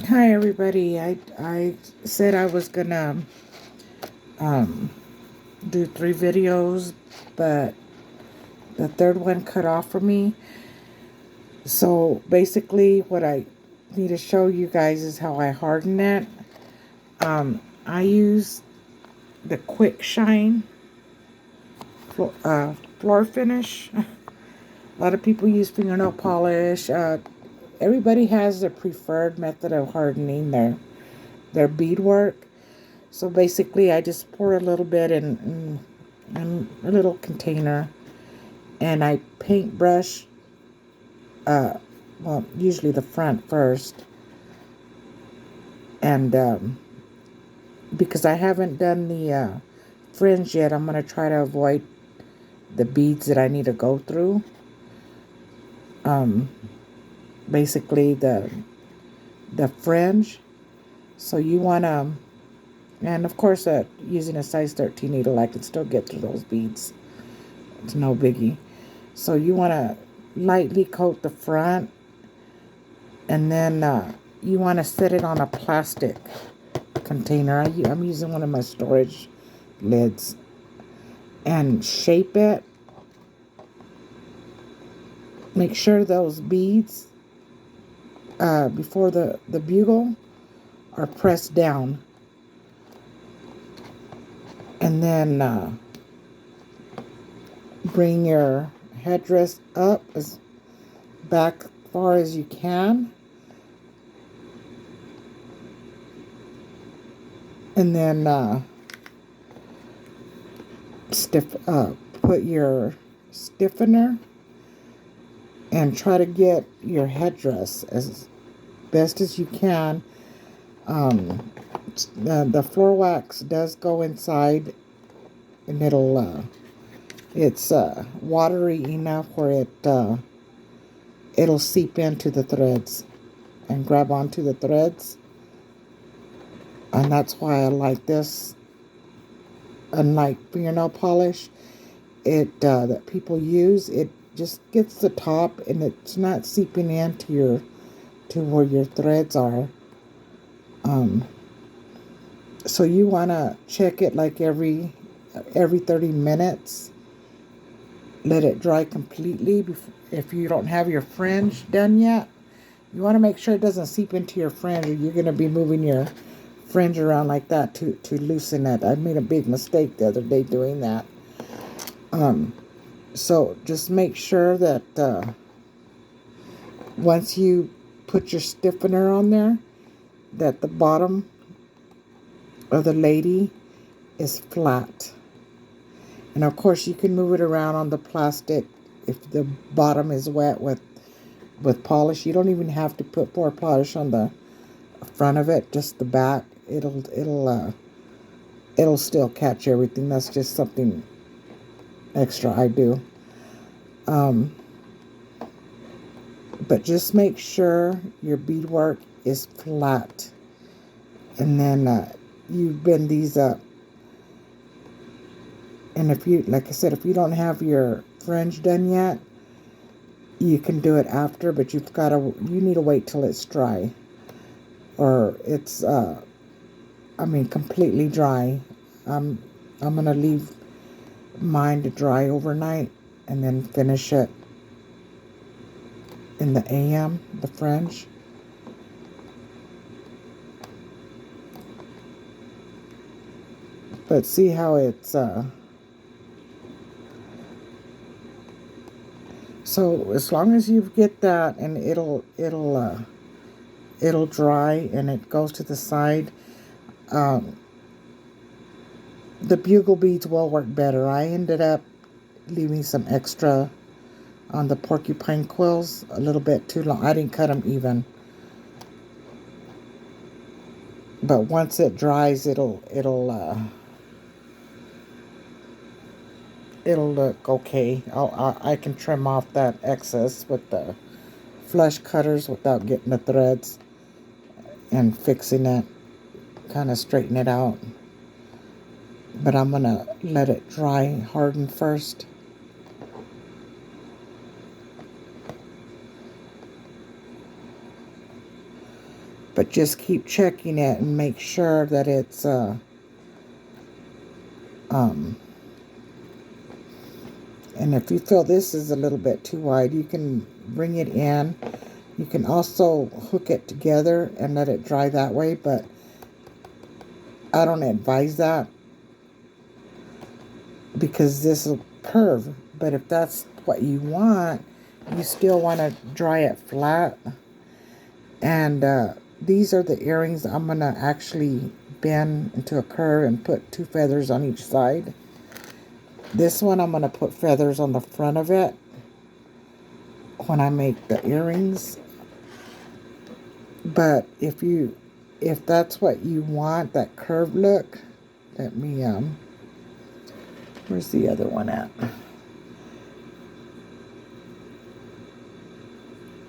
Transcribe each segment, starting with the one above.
Hi everybody. I said I was gonna um do 3 videos, but the third one cut off for me. So basically what I need to show you guys is how I harden it. I use the quick shine floor finish. A lot of people use fingernail polish. Everybody has their preferred method of hardening their beadwork. So basically, I just pour a little bit in a little container, and I paintbrush, uh, well, usually the front first, and because I haven't done the fringe yet, I'm gonna try to avoid the beads that I need to go through. Um, Basically the fringe. So you wanna, and of course, using a size 13 needle, I can still get through those beads. It's no biggie. So you want to lightly coat the front, and then you want to set it on a plastic container. I'm using one of my storage lids, and shape it. Make sure those beads before the bugle are pressed down, and then bring your headdress up as back far as you can, and then stiff put your stiffener and try to get your headdress as best as you can. The floor wax does go inside, and it's watery enough where it'll seep into the threads and grab onto the threads, and that's why I like this. Unlike fingernail polish, that people use, it just gets the top and it's not seeping into to where your threads are. So you want to check it like every 30 minutes. Let it dry completely. If you don't have your fringe done yet, you want to make sure it doesn't seep into your fringe, or you're going to be moving your fringe around like that to loosen it. I made a big mistake the other day doing that. So just make sure that once you put your stiffener on there, that the bottom of the lady is flat. And of course, you can move it around on the plastic if the bottom is wet with polish. You don't even have to put more polish on the front of it, just the back. It'll still catch everything. That's just something extra I do. But just make sure your beadwork is flat, and then you bend these up. And if you, like I said, if you don't have your fringe done yet, you can do it after, but you need to wait till it's dry, or it's completely dry. I'm gonna leave mine to dry overnight and then finish it in the AM, the fringe. But see how it's so as long as you get that, and it'll dry and it goes to the side. The bugle beads will work better. I ended up leaving some extra on the porcupine quills, a little bit too long. I didn't cut them even. But once it dries, it'll look okay. I can trim off that excess with the flush cutters without getting the threads and fixing it, kind of straighten it out. But I'm gonna let it dry, harden first. But just keep checking it and make sure that it's and if you feel this is a little bit too wide, you can bring it in. You can also hook it together and let it dry that way, but I don't advise that because this will curve. But if that's what you want, you still want to dry it flat. And these are the earrings I'm going to actually bend into a curve and put 2 feathers on each side. This one I'm going to put feathers on the front of it when I make the earrings. But if that's what you want, that curved look, let me where's the other one at?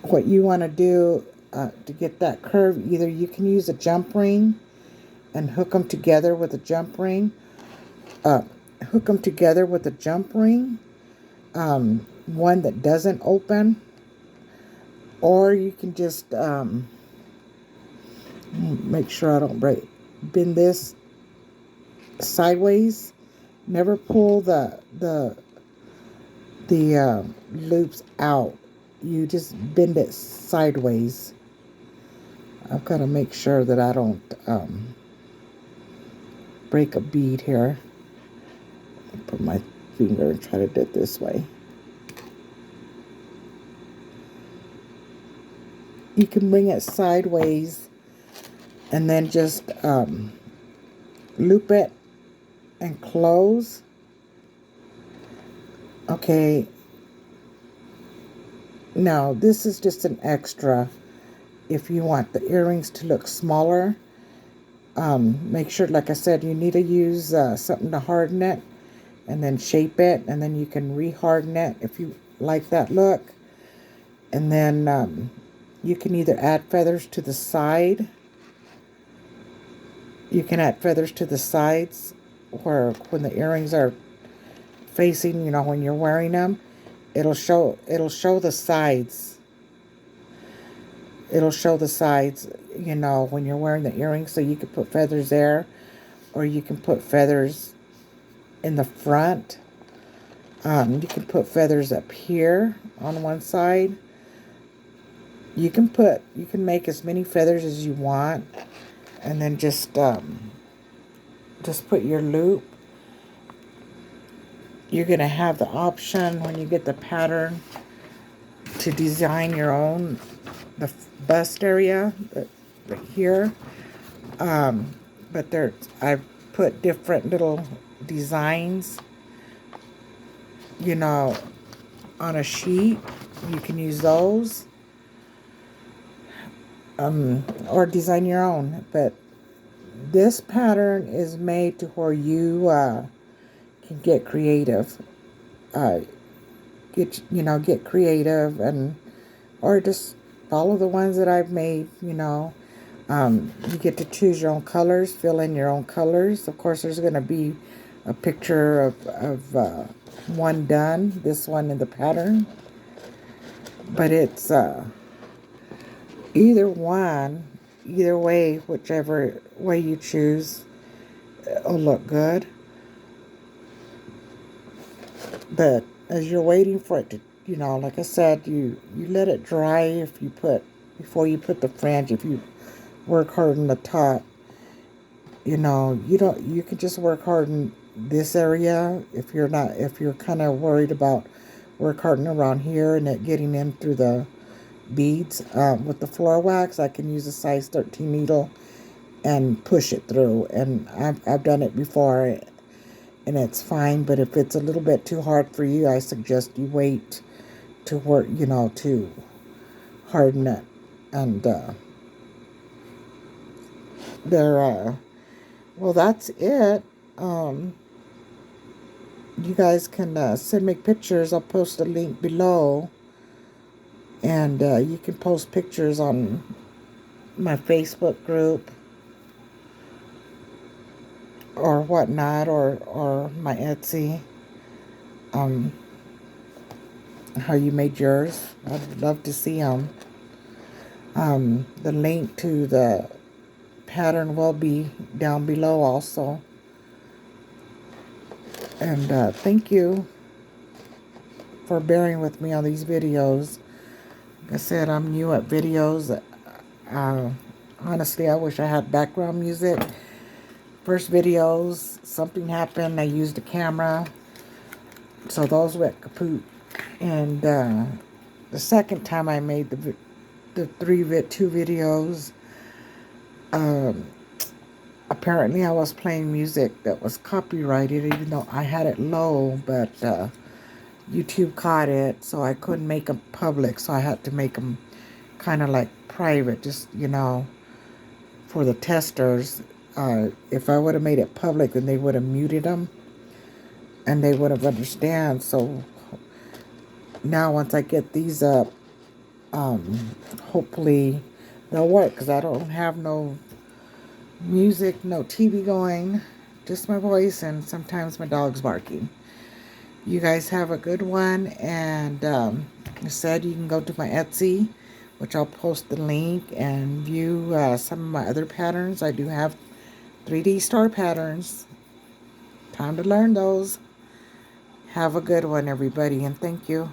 What you want to do to get that curve, either you can use a jump ring and hook them together with a jump ring. Hook them together with a jump ring, one that doesn't open, or you can just make sure I don't bend this sideways. Never pull the loops out. You just bend it sideways. I've got to make sure that I don't break a bead here. Put my finger and try to do it this way. You can bring it sideways and then just loop it and close. Okay. Now this is just an extra. If you want the earrings to look smaller, make sure, like I said, you need to use something to harden it and then shape it, and then you can re-harden it if you like that look. And then you can either add feathers to the side. You can add feathers to the sides where when the earrings are facing, you know, when you're wearing them, it'll show the sides. It'll show the sides, you know, when you're wearing the earrings. So you can put feathers there, or you can put feathers in the front. You can put feathers up here on one side. You can make as many feathers as you want, and then just put your loop. You're gonna have the option when you get the pattern to design your own the bust area here. But I've put different little designs, you know, on a sheet. You can use those, or design your own. But this pattern is made to where you can get creative. Get creative, and or just follow the ones that I've made. You know, you get to choose your own colors, fill in your own colors. Of course, there's going to be a picture of one done, this one in the pattern. But it's either way, whichever way you choose, will look good. But as you're waiting for it to, you know, like I said, you let it dry before you put the fringe. If you work hard on the top, you know, you can just work hard in this area. If you're kind of worried about work hardening around here and it getting in through the beads, with the floor wax, I can use a size 13 needle and push it through. And I've done it before, and it's fine. But if it's a little bit too hard for you, I suggest you wait to work, you know, to harden it. And well, that's it. You guys can send me pictures. I'll post a link below, and you can post pictures on my Facebook group or whatnot, or my Etsy, how you made yours. I'd love to see them. The link to the pattern will be down below also. And thank you for bearing with me on these videos. Like I said, I'm new at videos. Honestly, I wish I had background music. First videos, something happened. I used the camera, so those went kaput. And the second time I made the two videos, apparently I was playing music that was copyrighted, even though I had it low, but YouTube caught it, so I couldn't make them public, so I had to make them kind of like private, just, you know, for the testers. If I would have made it public, then they would have muted them, and they would have understand. So now once I get these up, hopefully they'll work, because I don't have no music, no TV going, just my voice, and sometimes my dog's barking. You guys have a good one, and like I said, you can go to my Etsy, which I'll post the link, and view some of my other patterns. I do have 3D star patterns. Time to learn those. Have a good one, everybody, and thank you.